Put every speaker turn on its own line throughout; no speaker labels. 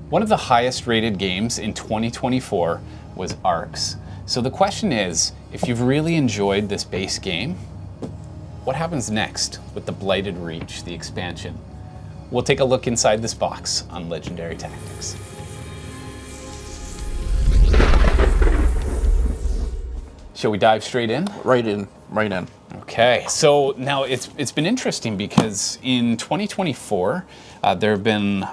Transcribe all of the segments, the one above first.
One of the highest rated games in 2024 was ARCS. So the question is, if you've really enjoyed this base game, what happens next with the Blighted Reach, the expansion? We'll take a look inside this box on Legendary Tactics. Shall we dive straight in?
Right in.
Okay, so now it's been interesting because in 2024, there have been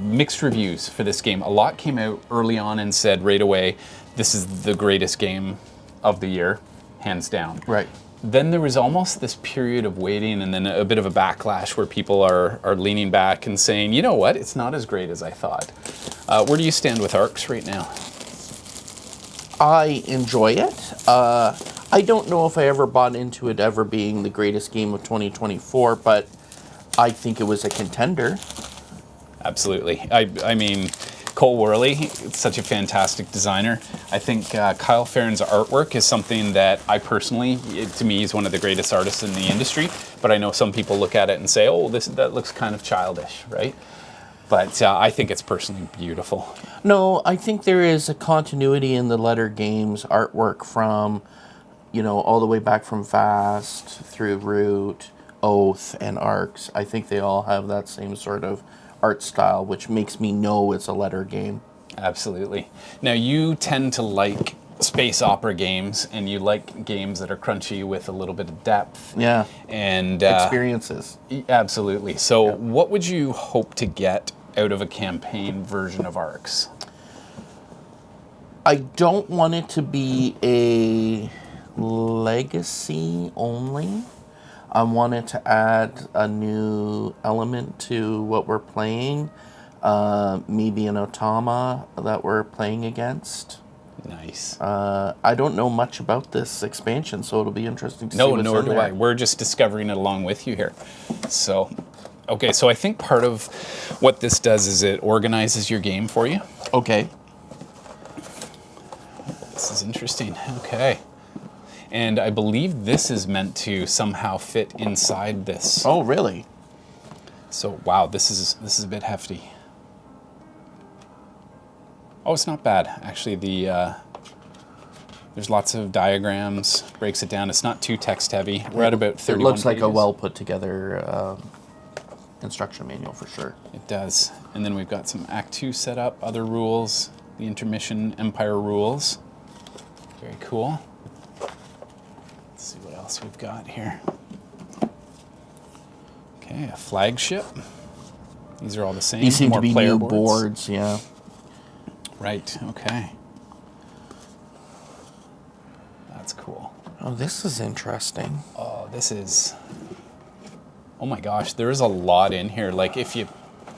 mixed reviews for this game. A lot came out early on and said right away, this is the greatest game of the year, hands down.
Right.
Then there was almost this period of waiting and then a bit of a backlash where people are leaning back and saying, you know what, it's not as great as I thought. Where do you stand with ARCS right now?
I enjoy it. I don't know if I ever bought into it ever being the greatest game of 2024, but I think it was a contender.
Absolutely. I mean, Cole Worley, such a fantastic designer. I think Kyle Farron's artwork is something that I personally, to me, is one of the greatest artists in the industry. But I know some people look at it and say, oh, that looks kind of childish, right? But I think it's personally beautiful.
No, I think there is a continuity in the Letter Games artwork from, all the way back from Fast through Root, Oath, and ARCS. I think they all have that same sort of art style, which makes me know it's a Letter game.
Absolutely. Now, you tend to like space opera games, and you like games that are crunchy with a little bit of depth.
Yeah.
And
experiences.
Absolutely. So what would you hope to get out of a campaign version of ARCS?
I don't want it to be a legacy only. I wanted to add a new element to what we're playing. Maybe an Otama that we're playing against.
Nice.
I don't know much about this expansion, so it'll be interesting to see what's in there.
No, nor do I. We're just discovering it along with you here. So, okay, so I think part of what this does is it organizes your game for you.
Okay.
This is interesting. Okay. And I believe this is meant to somehow fit inside this.
Oh, really?
So, wow, this is a bit hefty. Oh, it's not bad. Actually, there's lots of diagrams, breaks it down. It's not too text heavy. We're at about 31
It looks like
pages.
a well put together instruction manual for sure.
It does. And then we've got some Act 2 set up, other rules, the intermission Empire rules. Very cool. Let's see what else we've got here. Okay, a flagship. These are all the same.
These seem
More
to be
player
new boards, yeah.
Right, okay. That's cool.
Oh, this is interesting.
Oh, this is... Oh my gosh, there is a lot in here. Like, if you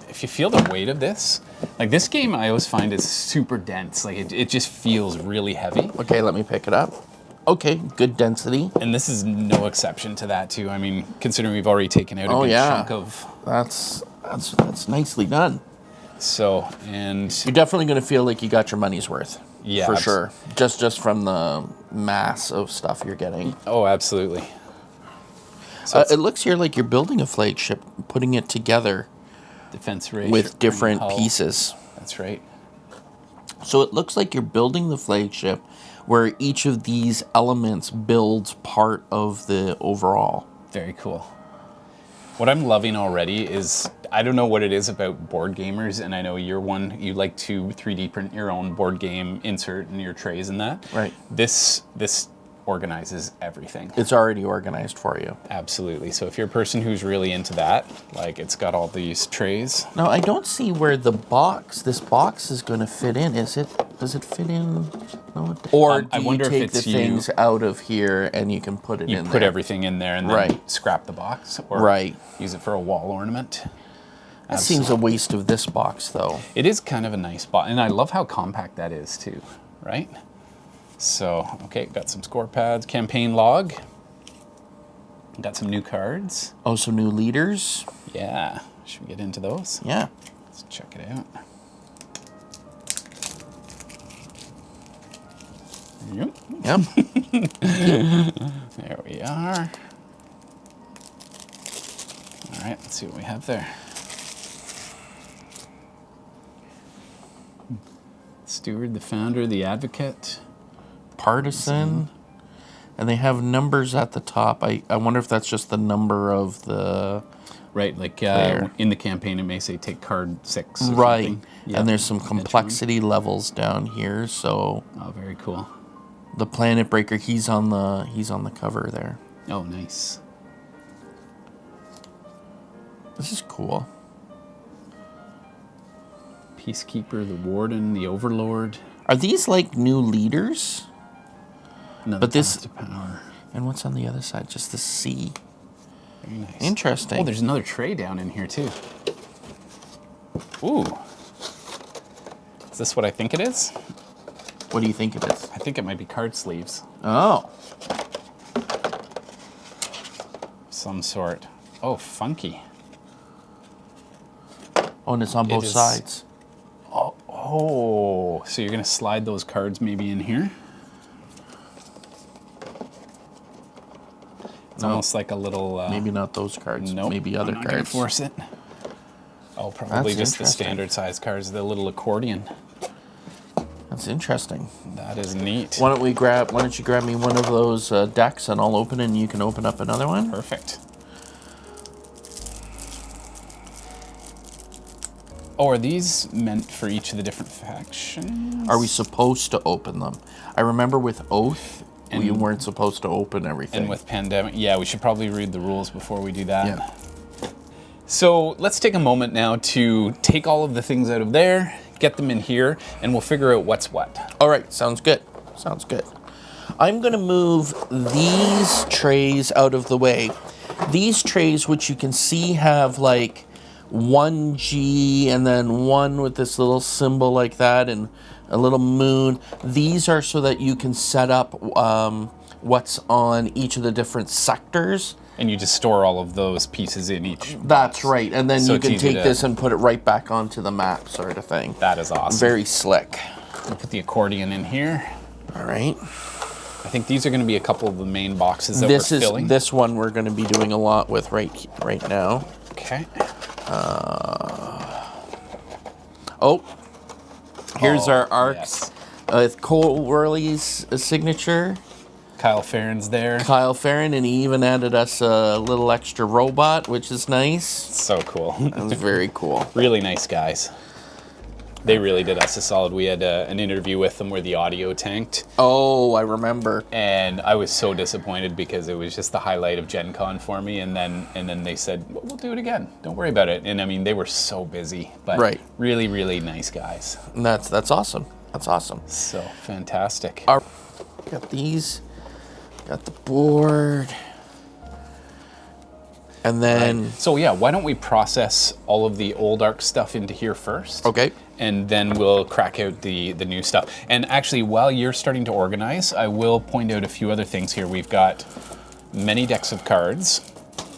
feel the weight of this, like this game I always find is super dense. Like, it just feels really heavy.
Okay, let me pick it up. Okay, good density.
And this is no exception to that, too. I mean, considering we've already taken out a good chunk of...
That's nicely done.
So, and...
You're definitely going to feel like you got your money's worth.
Yeah.
For sure. Just from the mass of stuff you're getting.
Oh, absolutely. So
it looks here like you're building a flagship, putting it together.
Defense ratio.
With different pieces.
That's right.
So it looks like you're building the flagship where each of these elements builds part of the overall.
Very cool. What I'm loving already is, I don't know what it is about board gamers, and I know you're one, you like to 3D print your own board game insert in your trays and that.
Right.
This organizes everything.
It's already organized for you.
Absolutely. So if you're a person who's really into that, like it's got all these trays.
Now, I don't see where this box is going to fit in. Does it fit in? No, or do you take the things out of here and you can put it in there?
You put everything in there and then scrap the box or use it for a wall ornament.
That seems a waste of this box, though.
It is kind of a nice box, and I love how compact that is, too, right? So, okay, got some score pads, campaign log. Got some new cards.
Oh, some new leaders.
Yeah. Should we get into those?
Yeah.
Let's check it out. Yep. There we are. All right, let's see what we have there. Steward, the founder, the advocate.
Partisan. And they have numbers at the top. I wonder if that's just the number of the...
Right, like
player.
in the campaign, it may say take card 6. Or
Right.
something. Yep.
And there's some complexity levels down here. So
Oh, very cool.
the Planet Breaker, he's on the cover there.
Oh, nice.
This is cool.
Peacekeeper, the Warden, the Overlord.
Are these like new leaders?
Another
But this-
path to power.
And what's on the other side? Just the sea.
Very nice.
Interesting.
Oh, there's another tray down in here too. Ooh. Is this what I think it is?
What do you think it is?
I think it might be card sleeves.
Oh.
Some sort. Oh, funky.
Oh, and it's on both
is-
sides.
Oh, so you're gonna slide those cards maybe in here? It's
No.
almost like a little.
Maybe not those cards.
Nope.
Maybe other
I'm not gonna
cards.
force it. Oh, probably
That's
just the
interesting.
standard size cards, the little accordion.
That's interesting.
That is neat.
Why don't you grab me one of those decks and I'll open it and you can open up another one?
Perfect. Oh, are these meant for each of the different factions?
Are we supposed to open them? I remember with Oath, we
And-
weren't supposed to open everything.
And with Pandemic, yeah, we should probably read the rules before we do that.
Yeah.
So let's take a moment now to take all of the things out of there, get them in here, and we'll figure out what's what.
All right, sounds good. Sounds good. I'm going to move these trays out of the way. These trays, which you can see have like 1G and then one with this little symbol like that and a little moon. These are so that you can set up what's on each of the different sectors.
And you just store all of those pieces in each.
That's right. And then
So
you
it's
can
easy
take
to-
this and put it right back onto the map sort of thing.
That is awesome.
Very slick.
We'll put the accordion in here.
All right.
I think these are going to be a couple of the main boxes that we're filling.
This one we're going to be doing a lot with right now.
Okay.
Oh, here's
Oh,
our ARCS
yes.
with Cole Worley's signature.
Kyle Farron's there.
Kyle Farron, and he even added us a little extra robot, which is nice.
So cool.
That was very cool.
Really nice guys. They really did us a solid. We had an interview with them where the audio tanked,
Oh, I remember.
and I was so disappointed because it was just the highlight of Gen Con for me. And then they said, well, we'll do it again. Don't worry about it. And I mean, they were so busy, but
Right.
really, really nice guys.
And that's awesome. That's awesome.
So fantastic.
Got these. Got the board. And then
So yeah, why don't we process all of the old ARC stuff into here first?
okay.
And then we'll crack out the new stuff. And actually, while you're starting to organize, I will point out a few other things here. We've got many decks of cards.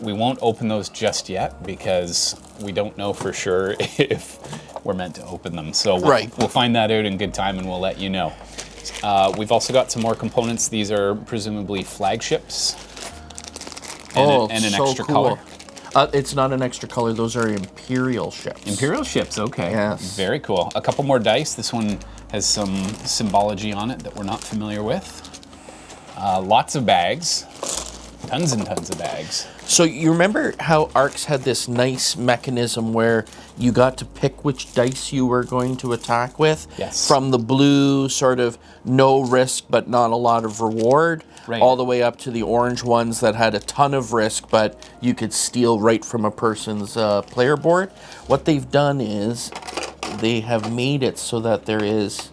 We won't open those just yet because we don't know for sure if we're meant to open them. So we'll find that out in good time and we'll let you know. We've also got some more components. These are presumably flagships. And an
so
extra
cool.
color.
It's not an extra color. Those are Imperial ships.
Imperial ships, okay.
Yes.
Very cool. A couple more dice. This one has some symbology on it that we're not familiar with. Lots of bags. Tons and tons of bags.
So you remember how ARCS had this nice mechanism where you got to pick which dice you were going to attack with?
Yes.
From the blue, sort of no risk but not a lot of reward,
Right.
all the way up to the orange ones that had a ton of risk but you could steal right from a person's player board. What they've done is they have made it so that there is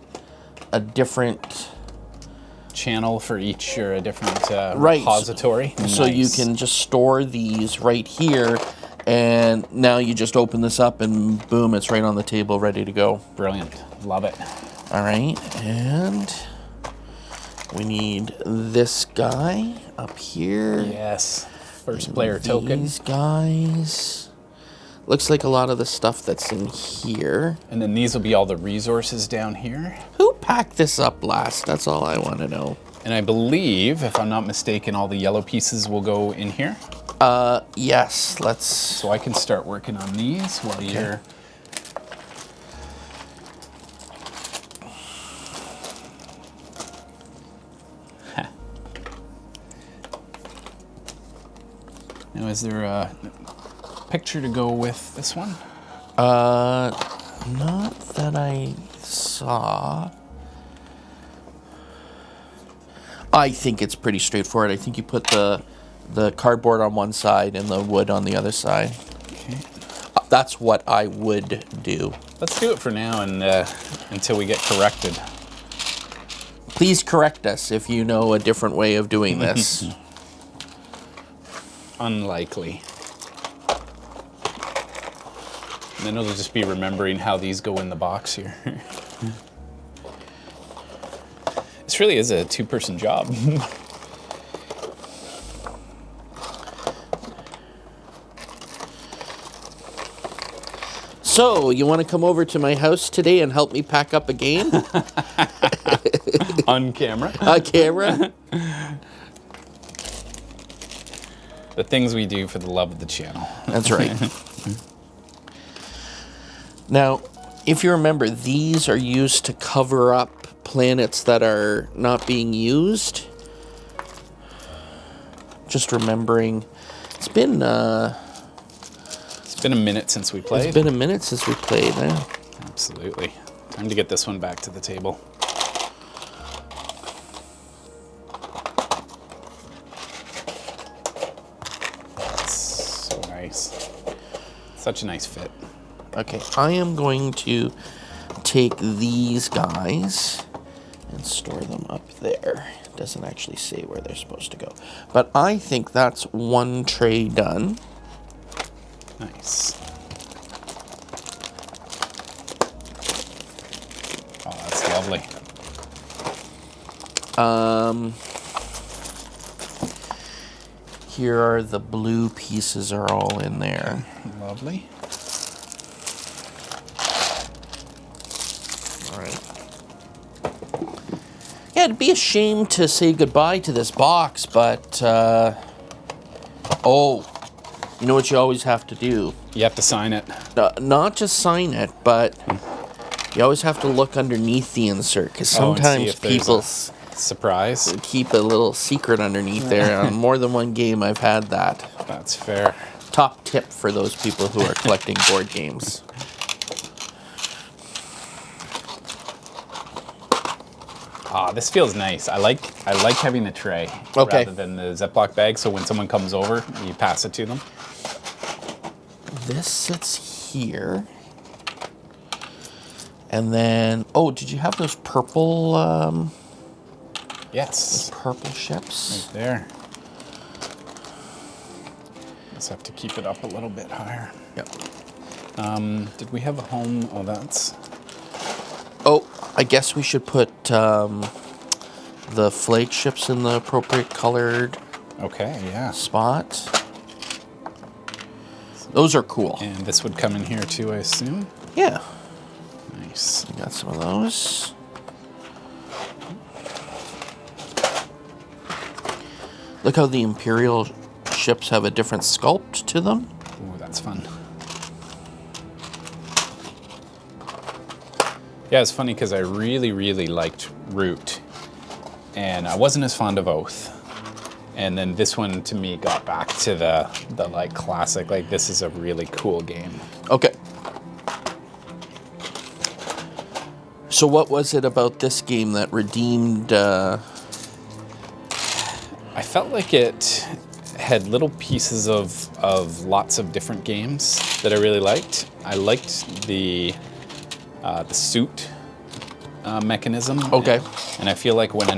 a different...
Channel for each or a different
Right.
repository.
So you
Nice.
can just store these right here, and now you just open this up and boom, it's right on the table ready to go.
Brilliant. Love it.
All right, and we need this guy up here.
Yes. First player token.
These guys. Looks like a lot of the stuff that's in here.
And then these will be all the resources down here.
Who packed this up last? That's all I want to know.
And I believe, if I'm not mistaken, all the yellow pieces will go in here.
Yes, let's...
So I can start working on these while you're... is there a picture to go with this one?
Not that I saw. I think it's pretty straightforward. I think you put the cardboard on one side and the wood on the other side.
Okay.
That's what I would do.
Let's do it for now and until we get corrected.
Please correct us if you know a different way of doing this.
Unlikely. And then it'll just be remembering how these go in the box here. This really is a two-person job.
So, you want to come over to my house today and help me pack up a game?
On camera.
A camera?
The things we do for the love of the channel.
That's right. Now, if you remember, these are used to cover up planets that are not being used. Just remembering, it's been a
minute since we played.
It's been a minute since we played. Yeah.
Absolutely. Time to get this one back to the table. So nice. Such a nice fit.
Okay, I am going to take these guys and store them up there. It doesn't actually say where they're supposed to go. But I think that's one tray done.
Nice. Oh, that's lovely.
Here are the blue pieces are all in there.
Lovely.
All right. Yeah, it'd be a shame to say goodbye to this box, but oh, you know what you always have to do?
You have to sign it.
Not just sign it, but you always have to look underneath the insert, because sometimes people
surprise.
Keep a little secret underneath there. On more than one game, I've had that.
That's fair.
Top tip for those people who are collecting board games.
Ah, this feels nice. I like having a tray rather than the Ziploc bag. So when someone comes over, you pass it to them.
This sits here. And then, oh, did you have those purple?
Yes.
Those purple ships.
Right there. Just have to keep it up a little bit higher.
Yep.
Did we have a home? Oh, that's.
Oh, I guess we should put the flagships in the appropriate colored.
Okay. Yeah.
Spot. Those are cool.
And this would come in here too, I assume.
Yeah.
Nice.
We got some of those. Look how the Imperial ships have a different sculpt to them.
Ooh, that's fun. Yeah, it's funny because I really, really liked Root, and I wasn't as fond of Oath. And then this one, to me, got back to the like classic. Like, this is a really cool game.
Okay. So what was it about this game that redeemed...
I felt like it had little pieces of lots of different games that I really liked. I liked the suit mechanism.
Okay.
And I feel like when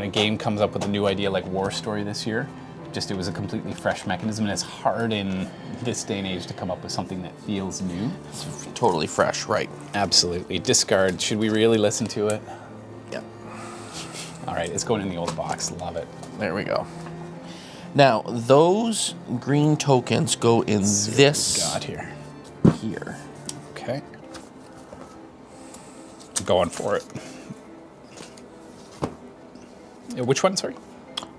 a game comes up with a new idea like War Story this year, it was a completely fresh mechanism, and it's hard in this day and age to come up with something that feels new.
It's totally fresh, right?
Absolutely. Discard. Should we really listen to it?
Yeah.
All right, it's going in the old box. Love it.
There we go. Now, those green tokens go in this...
What we got here.
Here.
Okay. Going for it. Which one, sorry?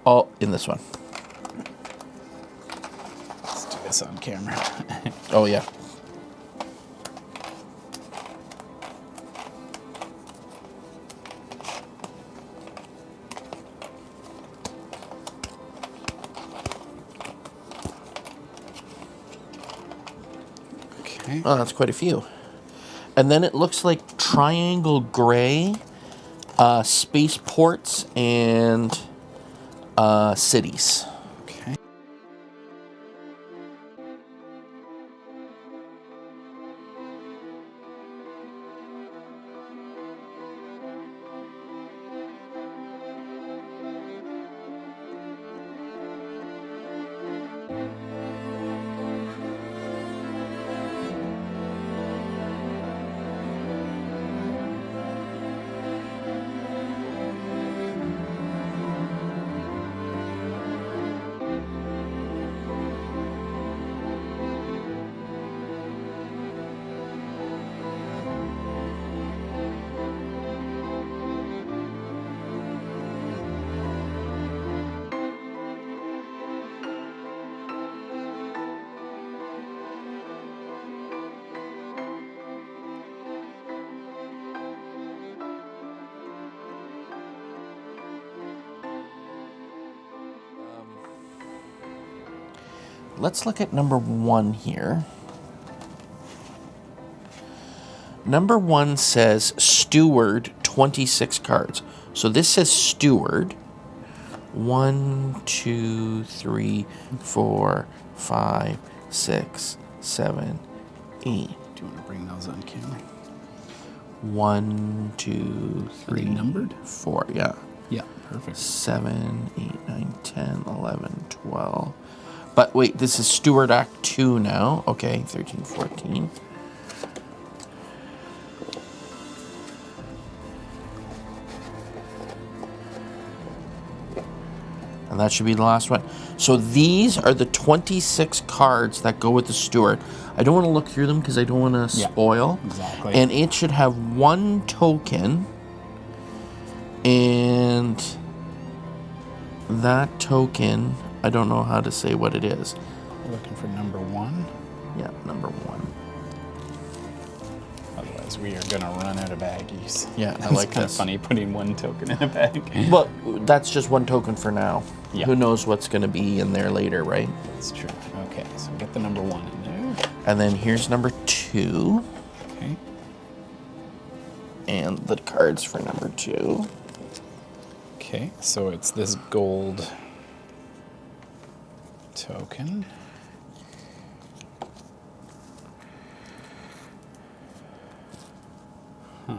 Oh, in this one.
Let's do this on camera.
Oh, yeah.
Okay.
Oh, that's quite a few. And then it looks like triangle gray, spaceports, and cities.
Okay.
Let's look at number 1 here. Number 1 says steward 26 cards. So this says steward. 1, 2, 3, 4, 5, 6, 7, 8.
Do you want to bring those on camera?
1, 2, 3.
Are they numbered?
4, yeah.
Yeah, perfect.
7, 8, 9, 10, 11, 12. But wait, this is Steward Act 2 now. Okay, 13, 14. And that should be the last one. So these are the 26 cards that go with the Steward. I don't want to look through them because I don't want to spoil.
Exactly.
And it should have 1 token. And that token, I don't know how to say what it is.
Looking for number 1.
Yeah, number 1.
Otherwise, we are gonna run out of baggies.
Yeah, I
It's
like
kind of
this.
funny putting 1 token in a bag.
But that's just 1 token for now.
Yeah.
Who knows what's going to be in there later, right?
That's true. Okay, so get the number 1 in there.
And then here's number 2.
Okay.
And the cards for number 2.
Okay, so it's this gold token. Huh.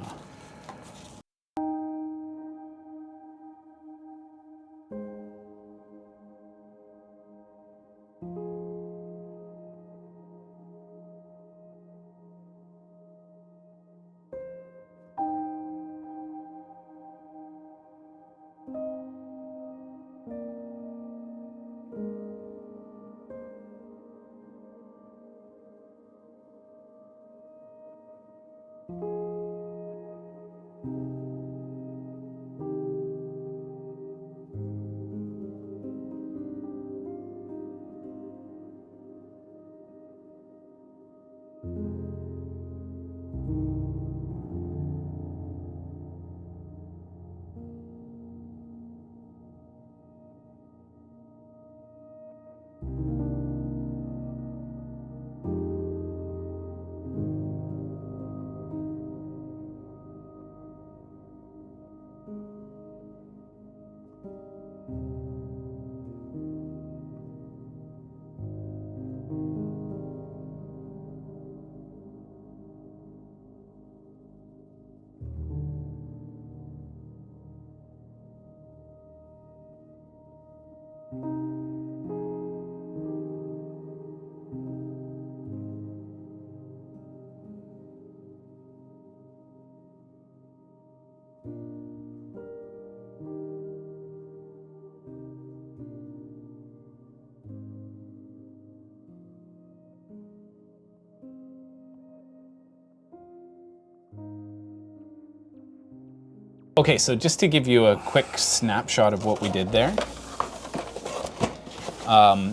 Okay, so just to give you a quick snapshot of what we did there.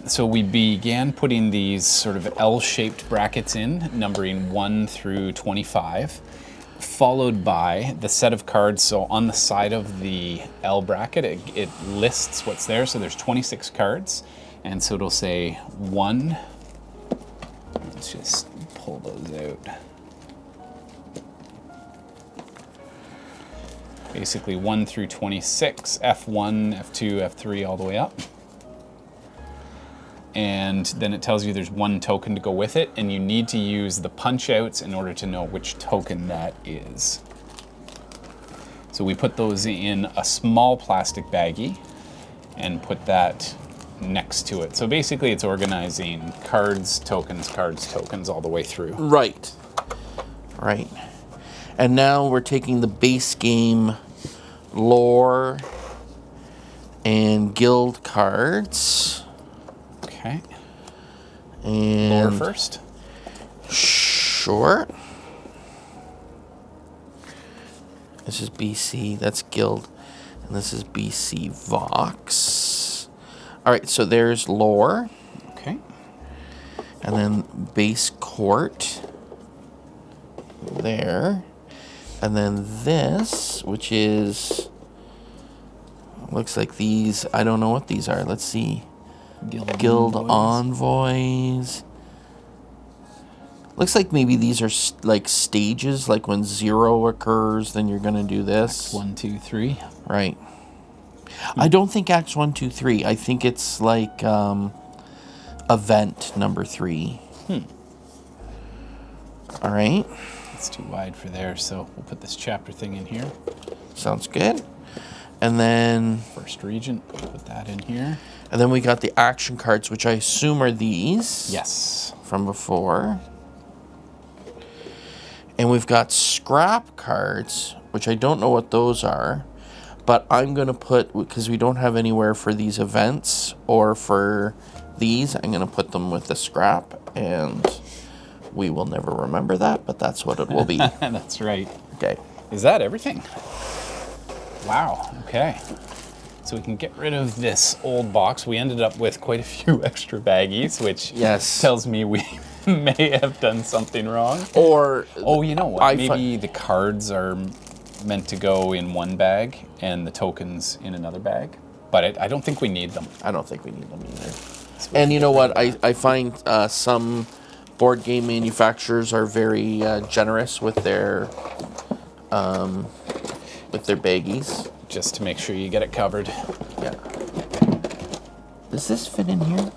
So we began putting these sort of L-shaped brackets in, numbering 1 through 25, followed by the set of cards. So on the side of the L bracket, it lists what's there. So there's 26 cards. And so it'll say 1, let's just pull those out. Basically 1 through 26, F1, F2, F3, all the way up. And then it tells you there's one token to go with it, and you need to use the punch outs in order to know which token that is. So we put those in a small plastic baggie and put that next to it. So basically it's organizing cards, tokens all the way through.
Right. Right. And now we're taking the base game lore and guild cards.
Okay.
And
Lore first.
Sure. This is BC, that's guild. And this is BC Vox. All right, so there's lore.
Okay.
And then base court. There. And then this, which is, looks like these, I don't know what these are. Let's see. Guild envoys. Looks like maybe these are like stages, like when 0 occurs, then you're going to do this.
1, 2, 3.
Right. I don't think Acts 1, 2, 3. I think it's like event number 3. All right.
It's too wide for there, so we'll put this chapter thing in here.
Sounds good. And then
First Regent, put that in here.
And then we got the action cards, which I assume are these.
Yes.
From before. And we've got scrap cards, which I don't know what those are. But I'm going to put, because we don't have anywhere for these events or for these, I'm going to put them with the scrap. And we will never remember that, but that's what it will be.
That's right.
Okay.
Is that everything? Wow. Okay. So we can get rid of this old box. We ended up with quite a few extra baggies, which tells me we may have done something wrong.
Or
oh, you know what? Maybe the cards are meant to go in one bag and the tokens in another bag. But I don't think we need them.
I don't think we need them either. And you know what? I find some board game manufacturers are very generous with their baggies.
Just to make sure you get it covered.
Yeah. Does this fit in here?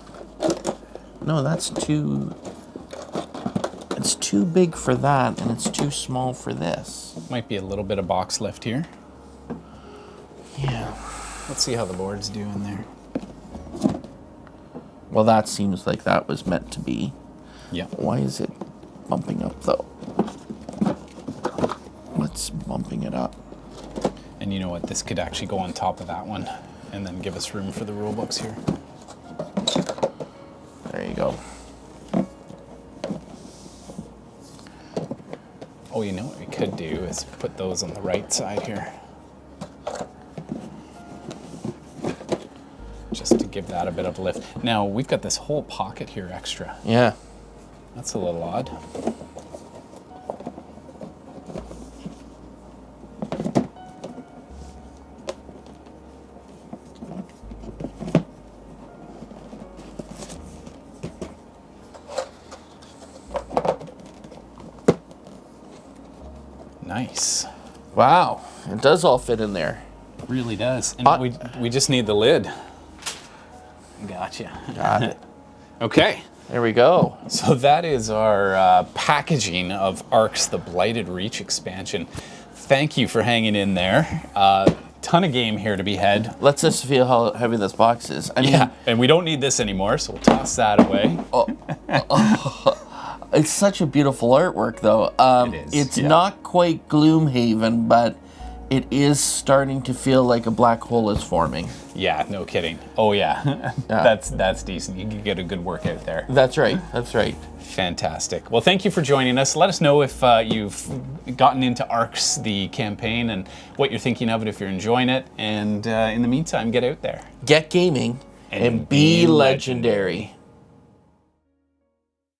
No, that's too... It's too big for that, and it's too small for this.
Might be a little bit of box left here.
Yeah.
Let's see how the board's doing there.
Well, that seems like that was meant to be.
Yeah.
Why is it bumping up, though? What's bumping it up?
And you know what? This could actually go on top of that one and then give us room for the rule books here.
There you go.
Oh, you know what we could do is put those on the right side here. Just to give that a bit of a lift. Now, we've got this whole pocket here extra.
Yeah.
That's a little odd. Nice.
Wow. It does all fit in there.
Really does. And we just need the lid. Gotcha.
Got it.
Okay.
There we go.
So that is our packaging of ARCS, the Blighted Reach expansion. Thank you for hanging in there. Ton of game here to be had.
Let's just feel how heavy this box is. I mean,
Yeah, and we don't need this anymore, so we'll toss that away.
It's such a beautiful artwork, though.
It is,
It's
yeah.
not quite Gloomhaven, but it is starting to feel like a black hole is forming.
Yeah, no kidding. Oh yeah, that's decent. You can get a good workout there.
That's right. That's right.
Fantastic. Well, thank you for joining us. Let us know if you've gotten into ARCS, the campaign, and what you're thinking of it, if you're enjoying it. And in the meantime, get out there.
Get gaming and be legendary.